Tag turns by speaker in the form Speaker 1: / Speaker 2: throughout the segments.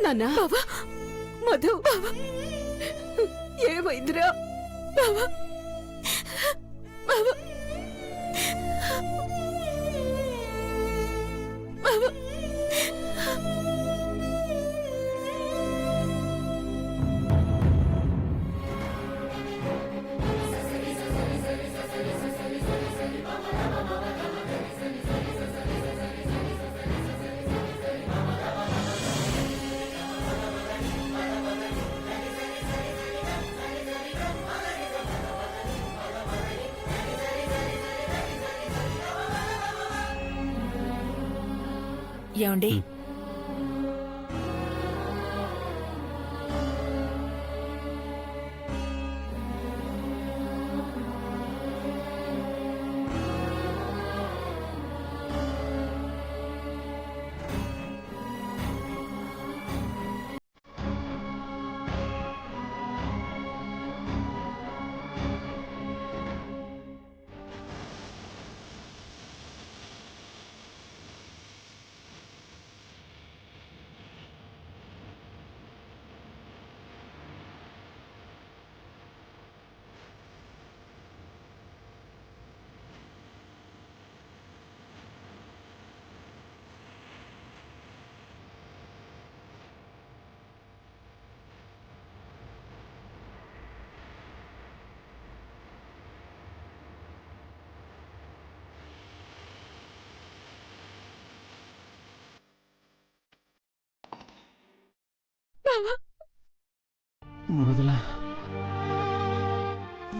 Speaker 1: నాన్న బావా మధు బావా ఏమైందిరా బావా బావా బావా
Speaker 2: ఏమండి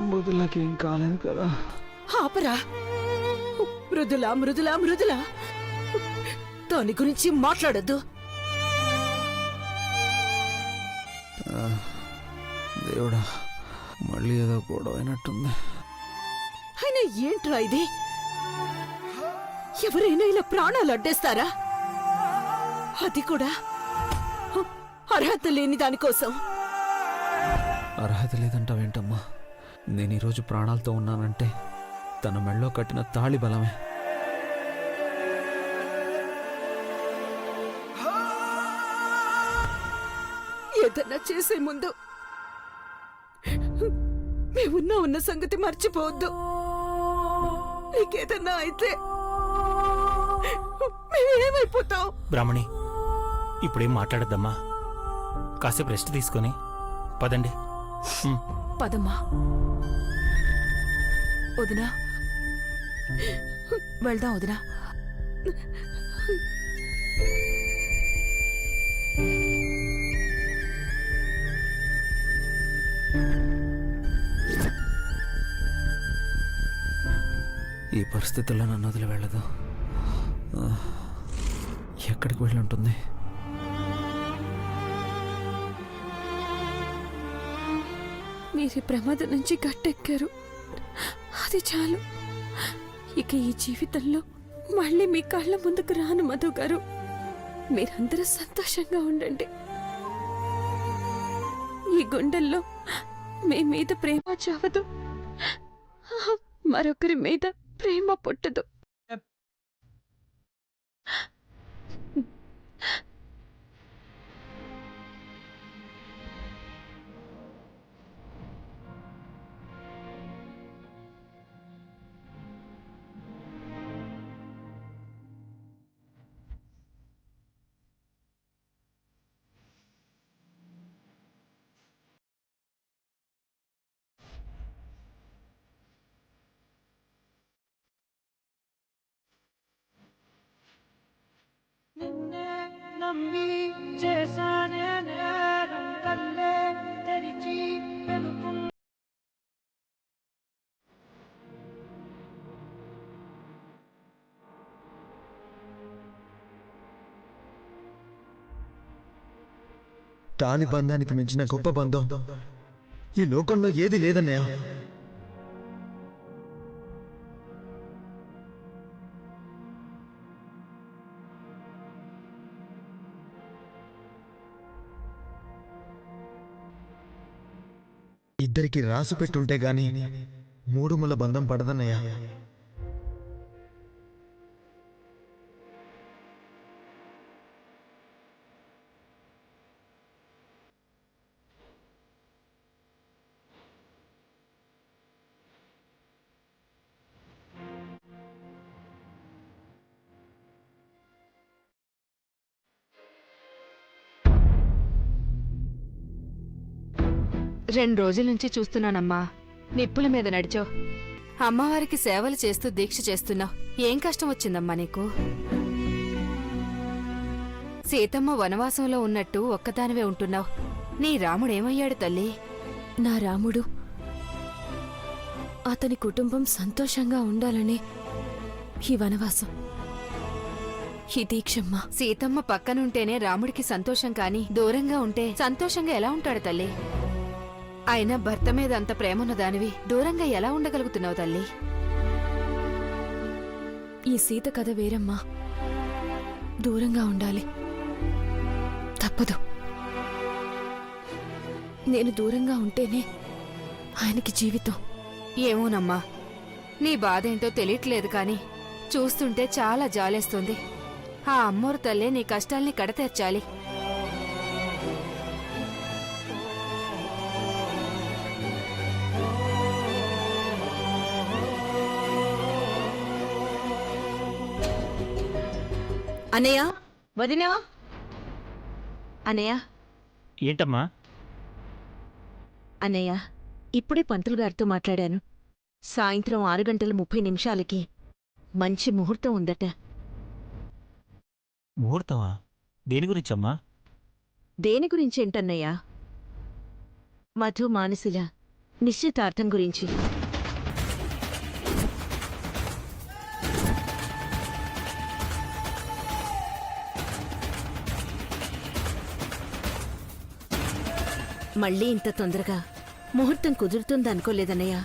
Speaker 3: మృదులకేం కాలేదు కదా?
Speaker 1: ఆపరా మృదుల మృదుల మృదుల దాని గురించి మాట్లాడద్దు.
Speaker 3: దేవుడా, మళ్ళీ ఏదో గొడవ అయినట్టుంది.
Speaker 1: అయినా ఏంట్రా ఇది? ఎవరైనా ఇలా ప్రాణాలు అడ్డేస్తారా? అది కూడా అర్హత లేని దానికోసం.
Speaker 3: అర్హత లేదంటావేంటమ్మా? నేను ఈరోజు ప్రాణాలతో ఉన్నానంటే తన మెళ్ళో కట్టిన తాళి బలమే.
Speaker 1: ఏదన్నా చేసే ముందు మేమున్నా ఉన్న సంగతి మర్చిపోవద్దు. నీకేదన్నా అయితే మేమేమైపోతాం?
Speaker 4: బ్రాహ్మణి, ఇప్పుడేం మాట్లాడద్దమ్మా. కాసేపు రెస్ట్ తీసుకొని పదండి.
Speaker 2: పదమ్మా. వదినా, వెళ్దాం వదినా.
Speaker 3: ఈ పరిస్థితుల్లో నన్ను వదిలి వెళ్ళదు. ఎక్కడికి వెళ్ళి ఉంటుంది?
Speaker 5: మీరు ప్రమాదం నుంచి గట్టెక్కారు, అది చాలు. ఇక ఈ జీవితంలో మళ్ళీ మీ కళ్ళ ముందుకు రాను మధు గారు. మీరందరూ సంతోషంగా ఉండండి. ఈ గుండెల్లో మీ మీద ప్రేమ చావదు, మరొకరి మీద ప్రేమ పుట్టదు.
Speaker 6: నమ్మి చేశానే నేరం, కళ్ళే తెరిచి
Speaker 7: తాని బంధానికి మించిన గొప్ప బంధం ఈ లోకంలో ఏది లేదన్నయ్య. ఇద్దరికి రాసు పెట్టుంటే గాని మూడుముల బంధం పడదన్నయ్య.
Speaker 2: 2 రోజుల నుంచి చూస్తున్నానమ్మా. నిప్పుల మీద నడిచో. అమ్మవారికి సేవలు చేస్తూ దీక్ష చేస్తున్నావు. ఏం కష్టం వచ్చిందమ్మా నీకు? సీతమ్మ వనవాసంలో ఉన్నట్టు ఒక్కదానివే ఉంటున్నావు. నీ రాముడేమయ్యాడు తల్లి?
Speaker 5: నా రాముడు అతని కుటుంబం సంతోషంగా ఉండాలని ఈ వనవాసం, ఈ దీక్షమ్మా.
Speaker 2: సీతమ్మ పక్కనుంటేనే రాముడికి సంతోషం కాని దూరంగా ఉంటే సంతోషంగా ఎలా ఉంటాడు తల్లి? అయినా భర్త మీద అంత ప్రేమన్న దానివి దూరంగా ఎలా ఉండగలుగుతున్నావు తల్లి?
Speaker 5: ఈ సీత కథ వేరమ్మా. దూరంగా ఉండాలి, తప్పదు. నేను దూరంగా ఉంటేనే ఆయనకి జీవితం.
Speaker 2: ఏమోనమ్మా, నీ బాధేంటో తెలియట్లేదు కాని చూస్తుంటే చాలా జాలేస్తుంది. ఆ అమ్మోరు తల్లే నీ కష్టాల్ని కడతెర్చాలి.
Speaker 1: అనయ్య, వదినా, అనయ్య,
Speaker 4: ఏంటమ్మా?
Speaker 1: అనయ్య, ఇప్పుడే పంతులు గారితో మాట్లాడాను. సాయంత్రం 6:30 మంచి ముహూర్తం ఉందట.
Speaker 4: ముహూర్తమా? దేని గురించమ్మా?
Speaker 1: దేని గురించేంటన్నయ్యా? మధు మానసిల నిశ్చితార్థం గురించి. మళ్ళీ ఇంత తొందరగా ముహూర్తం కుదురుతుందనుకోలేదన్నయ్య.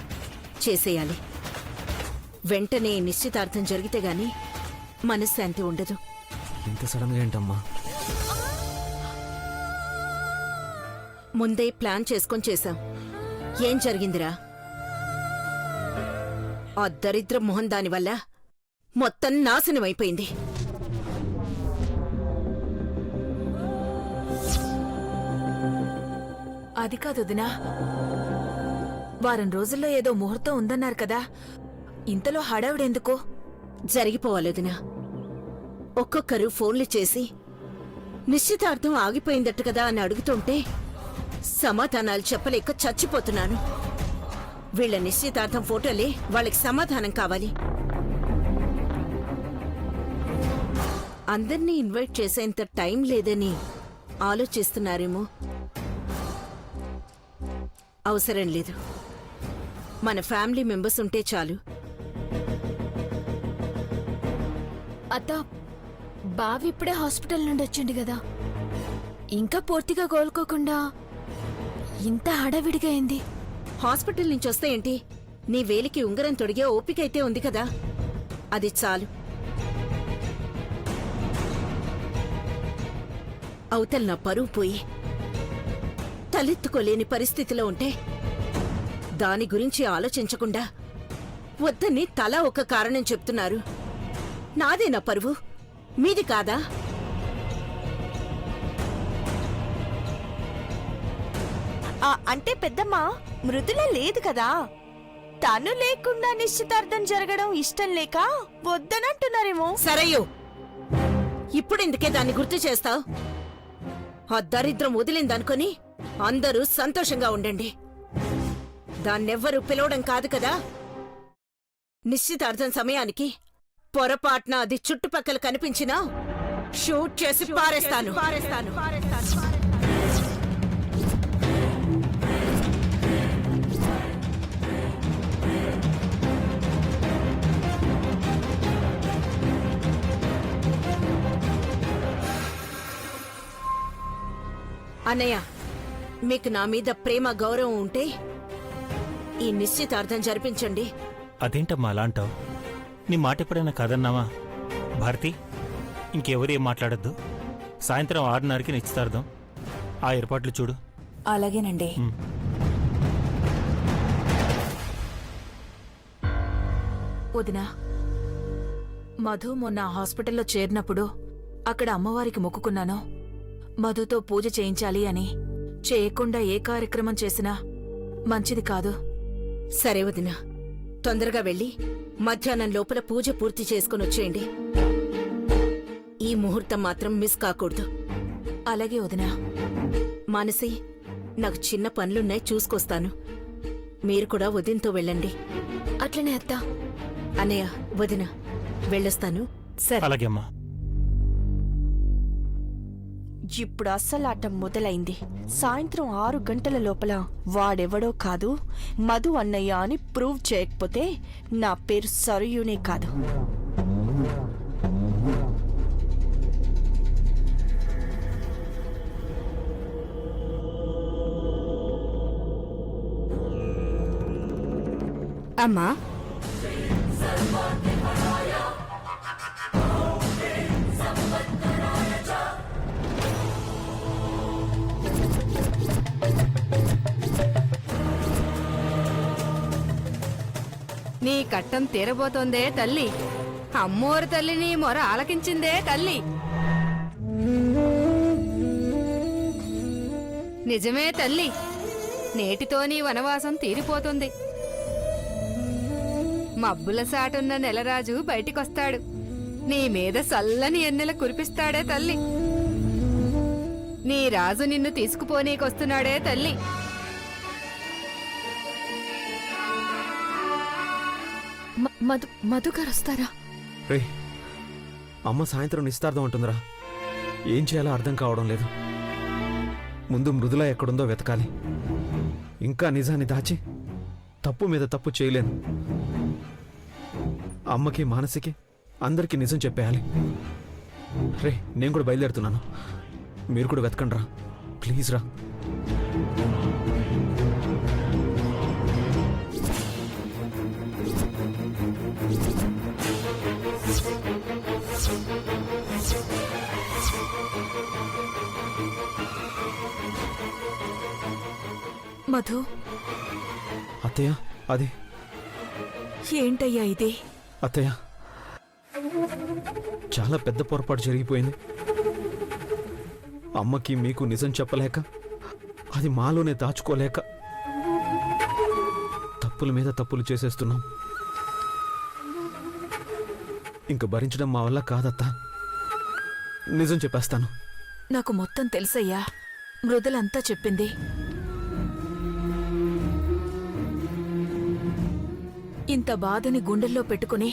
Speaker 1: చేసేయాలి. వెంటనే నిశ్చితార్థం జరిగితే గాని మనశ్శాంతి ఉండదు.
Speaker 3: ఇంత సడన్గా ఏంటమ్మా?
Speaker 1: ముందే ప్లాన్ చేసుకొని చేశాం. ఏం జరిగిందిరా? ఆ దరిద్ర మొహం దానివల్ల మొత్తం నాశనమైపోయింది.
Speaker 8: అది కాదు వదినా. వారం రోజుల్లో ఏదో ముహూర్తం ఉందన్నారు కదా, ఇంతలో హడావిడెందుకు?
Speaker 1: జరిగిపోవాలొదినా. ఒక్కొక్కరు ఫోన్లు చేసి నిశ్చితార్థం ఆగిపోయిందట్టు కదా అని అడుగుతుంటే సమాధానాలు చెప్పలేక చచ్చిపోతున్నాను. వీళ్ల నిశ్చితార్థం ఫోటోలే వాళ్ళకి సమాధానం కావాలి. అందర్నీ ఇన్వైట్ చేసేంత టైం లేదని ఆలోచిస్తున్నారేమో. అవసరం లేదు. మన ఫ్యామిలీ మెంబర్స్ ఉంటే చాలు.
Speaker 5: అత్త, బావి ఇప్పుడే హాస్పిటల్ నుండి వచ్చింది కదా, ఇంకా పూర్తిగా కోలుకోకుండా ఇంత హడావిడిగా అయింది.
Speaker 1: హాస్పిటల్ నుంచి వస్తే ఏంటి? నీ వేలికి ఉంగరం తొడిగే ఓపికైతే ఉంది కదా, అది చాలు. అవతల నా పరువు పోయి తలెత్తుకోలేని పరిస్థితిలో ఉంటే దాని గురించి ఆలోచించకుండా వద్దని తలా ఒక కారణం చెప్తున్నారు. నాదే నా పరువు, మీది కాదా?
Speaker 9: అంటే పెద్దమ్మ మృదుల లేదు కదా, తను లేకుండా నిశ్చితార్థం జరగడం ఇష్టం లేక వద్దనంటున్నారేమో.
Speaker 1: సరయ్యో, ఇప్పుడెందుకే దాన్ని గుర్తు చేస్తావు? ఆ దరిద్రం వదిలిందనుకొని అందరూ సంతోషంగా ఉండండి. దాన్నెవ్వరూ పిలవడం కాదు కదా. నిశ్చితార్థం సమయానికి పొరపాటున అది చుట్టుపక్కల కనిపించినా షూట్ చేసి పారేస్తాను. అన్నయ్య, మీకు నా మీద ప్రేమ గౌరవం ఉంటే ఈ నిశ్చితార్థం జరిపించండి.
Speaker 4: అదేంటమ్మా అలా అంటావు? నీ మాట ఎప్పుడైనా కాదన్నావా? భారతి, ఇంకెవరు ఏం మాట్లాడొద్దు. సాయంత్రం 6:30కి నిశ్చితార్థం. ఆ ఏర్పాట్లు చూడు.
Speaker 8: అలాగేనండి. వదినా, మధు మొన్న హాస్పిటల్లో చేరినప్పుడు అక్కడ అమ్మవారికి మొక్కుకున్నాను, మధుతో పూజ చేయించాలి అని. చేయకుండా ఏ కార్యక్రమం చేసినా మంచిది కాదు.
Speaker 1: సరే వదినా, తొందరగా వెళ్ళి మధ్యాహ్నం లోపల పూజ పూర్తి చేసుకుని వచ్చేయండి. ఈ ముహూర్తం మాత్రం మిస్ కాకూడదు.
Speaker 8: అలాగే వదినా.
Speaker 1: మానసి, నాకు చిన్న పనులున్నాయి, చూసుకొస్తాను. మీరు కూడా వదినతో వెళ్ళండి.
Speaker 8: అట్లనే అత్త.
Speaker 1: అన్నయ్య, వదిన, వెళ్ళొస్తాను. సరే.
Speaker 4: అలాగే అమ్మా.
Speaker 9: ఇప్పుడు అస్సలాట మొదలైంది. సాయంత్రం 6 గంటల లోపల వాడెవడో కాదు మధు అన్నయ్య అని ప్రూవ్ చేయకపోతే నా పేరు సరయునే కాదు.
Speaker 2: అమ్మా, నీ కట్టం తీరబోతోందే తల్లి. అమ్మోరు తల్లి నీ మొర ఆలకించిందే తల్లి. నిజమే తల్లి, నేటితో నీ వనవాసం తీరిపోతుంది. మబ్బుల సాటున్న నెలరాజు బయటికొస్తాడు. నీ మీద సల్లని ఎన్నెల కురిపిస్తాడే తల్లి. నీ రాజు నిన్ను తీసుకుపోనీకొస్తున్నాడే తల్లి.
Speaker 8: మధు గారు వస్తారా?
Speaker 3: రే, అమ్మ సాయంత్రం నిస్తార్థం అంటుందిరా. ఏం చేయాలో అర్థం కావడం లేదు. ముందు మృదుల ఎక్కడుందో వెతకాలి. ఇంకా నిజాన్ని దాచి తప్పు మీద తప్పు చేయలేను. అమ్మకి, మానసికి, అందరికీ నిజం చెప్పేయాలి. రే, నేను కూడా బయలుదేరుతున్నాను. మీరు కూడా వెతకండి రా, ప్లీజ్ రా.
Speaker 8: మధు,
Speaker 3: అత్తయ్య, అది
Speaker 8: ఏంటయ్యా ఇది?
Speaker 3: అత్తయ్య, చాలా పెద్ద పొరపాటు జరిగిపోయింది. అమ్మకి మీకు నిజం చెప్పలేక, అది మాలోనే దాచుకోలేక తప్పుల మీద తప్పులు చేసేస్తున్నాం. ఇంక భరించడం మా వల్ల కాదత్తా. నిజం చెప్పేస్తాను.
Speaker 8: నాకు మొత్తం తెలుసయ్యా. మృదులంతా చెప్పింది. ఇంత బాధని గుండెల్లో పెట్టుకుని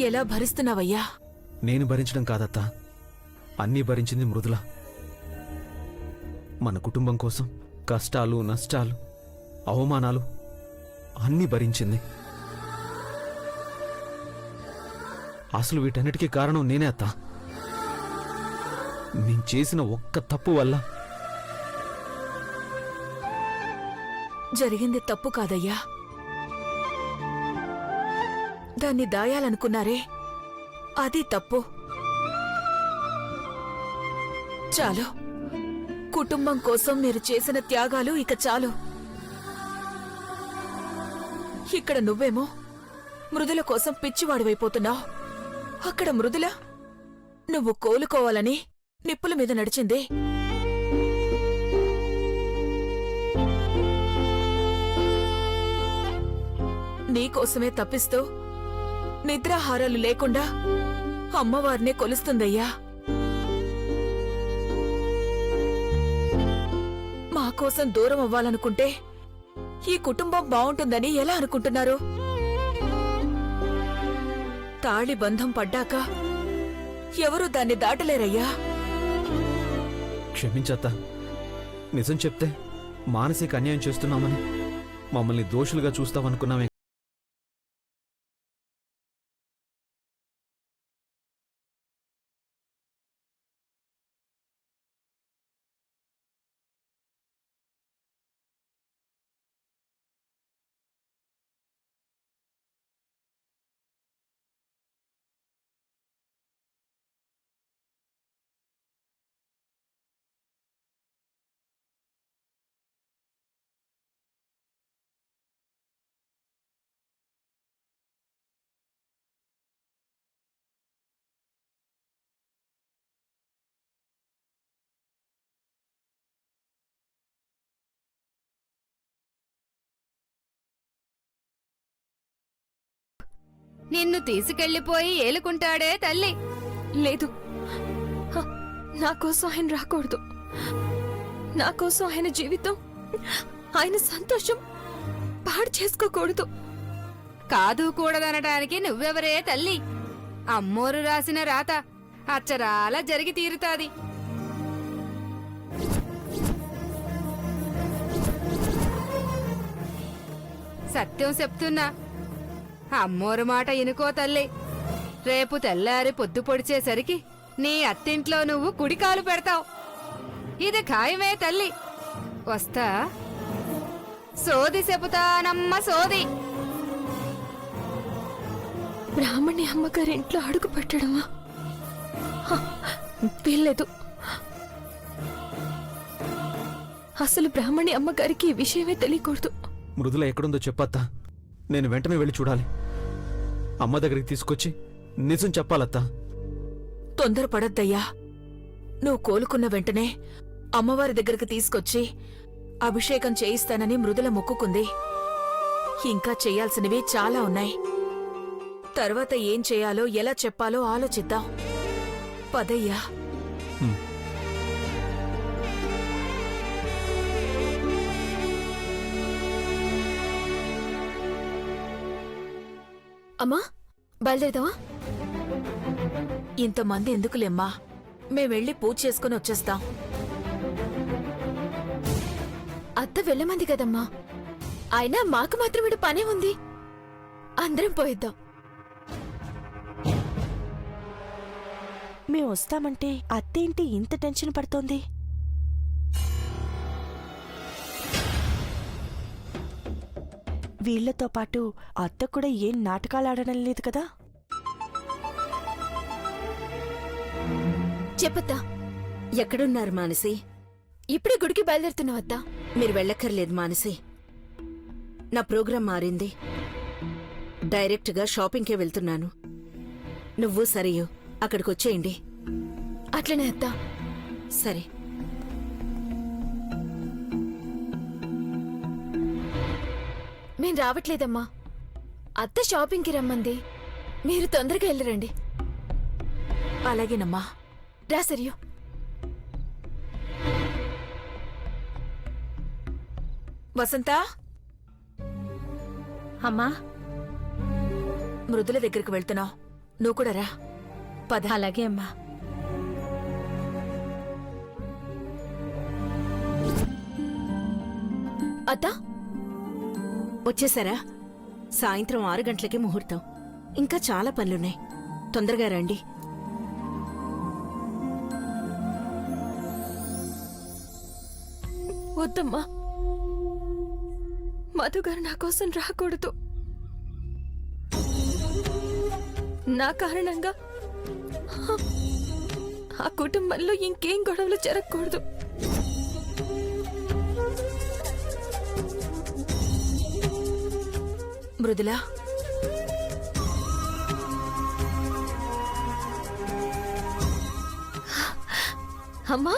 Speaker 8: ఎలా భరిస్తున్నావయ్యా?
Speaker 3: నేను భరించడం కాదత్తా, అన్నీ భరించింది మృదుల. మన కుటుంబం కోసం కష్టాలు, నష్టాలు, అవమానాలు అన్నీ భరించింది. అసలు వీటన్నిటికీ కారణం నేనే అత్తా. నేను చేసిన ఒక్క తప్పు వల్ల.
Speaker 8: జరిగింది తప్పు కాదయ్యా. దాన్ని దాయాలనుకున్నారే, అది తప్పు. చాలు, కుటుంబం కోసం మీరు చేసిన త్యాగాలు ఇక చాలు. ఇక్కడ నువ్వేమో మృదుల కోసం పిచ్చివాడివైపోతున్నావు. అక్కడ మృదుల నువ్వు కోలుకోవాలని నిప్పుల మీద నడిచింది. నీకోసమే తప్పిస్తూ నిద్రాహారాలు లేకుండా అమ్మవారినే కొలుస్తుందయ్యా. మా కోసం దూరం అవ్వాలనుకుంటే ఈ కుటుంబం బావుంటుందని ఎలా అనుకుంటున్నారు? తాళి బంధం పడ్డాక ఎవరూ దాన్ని దాటలేరయ్యా.
Speaker 3: క్షమించత్తా. నిజం చెప్తే మానసిక అన్యాయం చేస్తున్నామని మమ్మల్ని దోషులుగా చూస్తావనుకున్నామే.
Speaker 2: నిన్ను తీసుకెళ్లిపోయి ఏలుకుంటాడే తల్లి.
Speaker 5: లేదు, నా కోసం ఆయన రాకూడదు. నా కోసం ఆయన జీవితం, ఆయన సంతోషం పాడు చేసుకోకూడదు.
Speaker 2: కాదు కూడదనటానికి నువ్వెవరే తల్లి? అమ్మోరు రాసిన రాత అచ్చరాల జరిగి తీరుతాది. సత్యం చెప్తున్నా, అమ్మోరు మాట ఇనుకో తల్లి. రేపు తెల్లారి పొద్దు పొడిచేసరికి నీ అత్తింట్లో నువ్వు కుడికాలు పెడతావు. ఇది ఖాయమే తల్లి. వస్తా. సోది చెబుతానమ్మ సోది.
Speaker 5: బ్రాహ్మణి అమ్మగారి ఇంట్లో అడుగు పెట్టడమా? వీల్లేదు. అసలు బ్రాహ్మణి అమ్మగారికి ఈ విషయమే తెలియకూడదు.
Speaker 3: మృదుల ఎక్కడుందో చెప్పత్తా. నేను వెంటనే వెళ్ళి చూడాలి. అమ్మ దగ్గరికి తీసుకొచ్చి నిజం చెప్పాలత్తా.
Speaker 8: తొందరపడద్దయ్యా. నువ్వు కోలుకున్న వెంటనే అమ్మవారి దగ్గరికి తీసుకొచ్చి అభిషేకం చేయిస్తానని మృదుల మొక్కుకుంది. ఇంకా చెయ్యాల్సినవి చాలా ఉన్నాయి. తర్వాత ఏం చేయాలో ఎలా చెప్పాలో ఆలోచిద్దాం. పదయ్యా. అమ్మా, బయలుదేరదావా? ఇంతమంది ఎందుకులేమ్మా, మేమెళ్ళి పూజ చేసుకుని వచ్చేస్తాం. అత్త వెళ్ళమంది కదమ్మా. అయినా మాకు మాత్రం ఇటు పనే ఉంది. అందరం పోయిద్దాం.
Speaker 9: మేము వస్తామంటే అత్తేంటి ఇంత టెన్షన్ పడుతోంది? వీళ్లతో పాటు అత్త కూడా ఏం నాటకాలు ఆడడం లేదు కదా?
Speaker 8: చెప్పత్తా.
Speaker 1: ఎక్కడున్నారు మానసి?
Speaker 8: ఇప్పుడే గుడికి బయలుదేరుతున్నావు అత్తా.
Speaker 1: మీరు వెళ్ళక్కర్లేదు మానసి. నా ప్రోగ్రాం మారింది. డైరెక్ట్గా షాపింగ్కే వెళ్తున్నాను. నువ్వు సరియు అక్కడికొచ్చేయండి.
Speaker 8: అట్లనే అత్తా.
Speaker 1: సరే.
Speaker 8: మేం రావట్లేదమ్మా. అత్త షాపింగ్కి రమ్మంది. మీరు తొందరగా వెళ్ళరండి. అలాగేనమ్మా. రా సరియు. వసంత,
Speaker 5: అమ్మా,
Speaker 8: మృదుల దగ్గరికి వెళ్తున్నావు. నువ్వు కూడా రా. పద.
Speaker 5: అలాగే అమ్మా.
Speaker 8: అత్తా,
Speaker 1: వచ్చేసారా? సాయంత్రం 6 గంటలకి ముహూర్తం. ఇంకా చాలా పనులున్నాయి. తొందరగా రండి.
Speaker 5: వద్దమ్మా, మధుగారు నా కోసం రాకూడదు. నా కారణంగా ఆ కుటుంబంలో ఇంకేం గొడవలు జరగకూడదు.
Speaker 8: మృదుల,
Speaker 5: అమ్మా,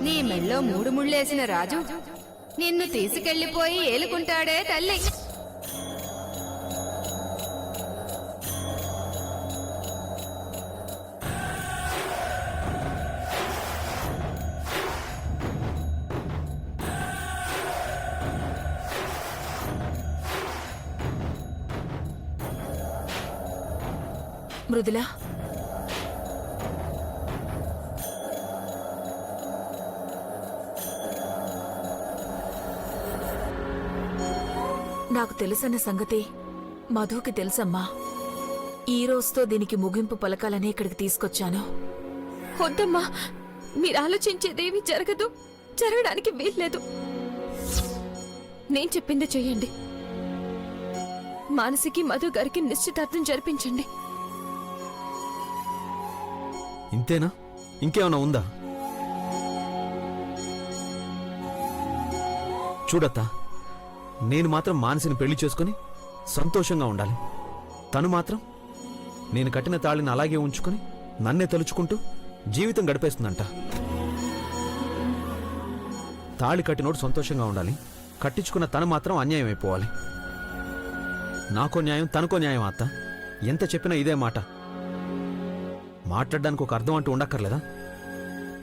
Speaker 2: నీ మెళ్ళో 3 ముళ్ళేసిన రాజు నిన్ను తీసుకెళ్లిపోయి ఏలుకుంటాడే తల్లి.
Speaker 8: మృదుల, నాకు తెలుసన్న సంగతి మధుకి తెలుసమ్మా. ఈ రోజుతో దీనికి ముగింపు పలకాలని ఇక్కడికి తీసుకొచ్చాను.
Speaker 5: వద్దమ్మా, మీరు ఆలోచించేదేమీ జరగదు. జరగడానికి వీల్లేదు. నేను చెప్పింది చెయ్యండి. మానసికి మధు గారికి నిశ్చితార్థం జరిపించండి.
Speaker 3: ఇంతేనా? ఇంకేమైనా ఉందా? చూడత్తా, నేను మాత్రం మానసిని పెళ్లి చేసుకుని సంతోషంగా ఉండాలి. తను మాత్రం నేను కట్టిన తాళిని అలాగే ఉంచుకుని నన్నే తలుచుకుంటూ జీవితం గడిపేస్తుందంట. తాళి కట్టినోడు సంతోషంగా ఉండాలి, కట్టించుకున్న తను మాత్రం అన్యాయం అయిపోవాలి. నాకో న్యాయం, తనకో న్యాయం. అత్త ఎంత చెప్పినా ఇదే మాట. మాట్లాడడానికి ఒక అర్థం అంటూ ఉండక్కర్లేదా?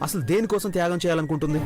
Speaker 3: అసలు దేనికోసం త్యాగం చేయాలనుకుంటుంది?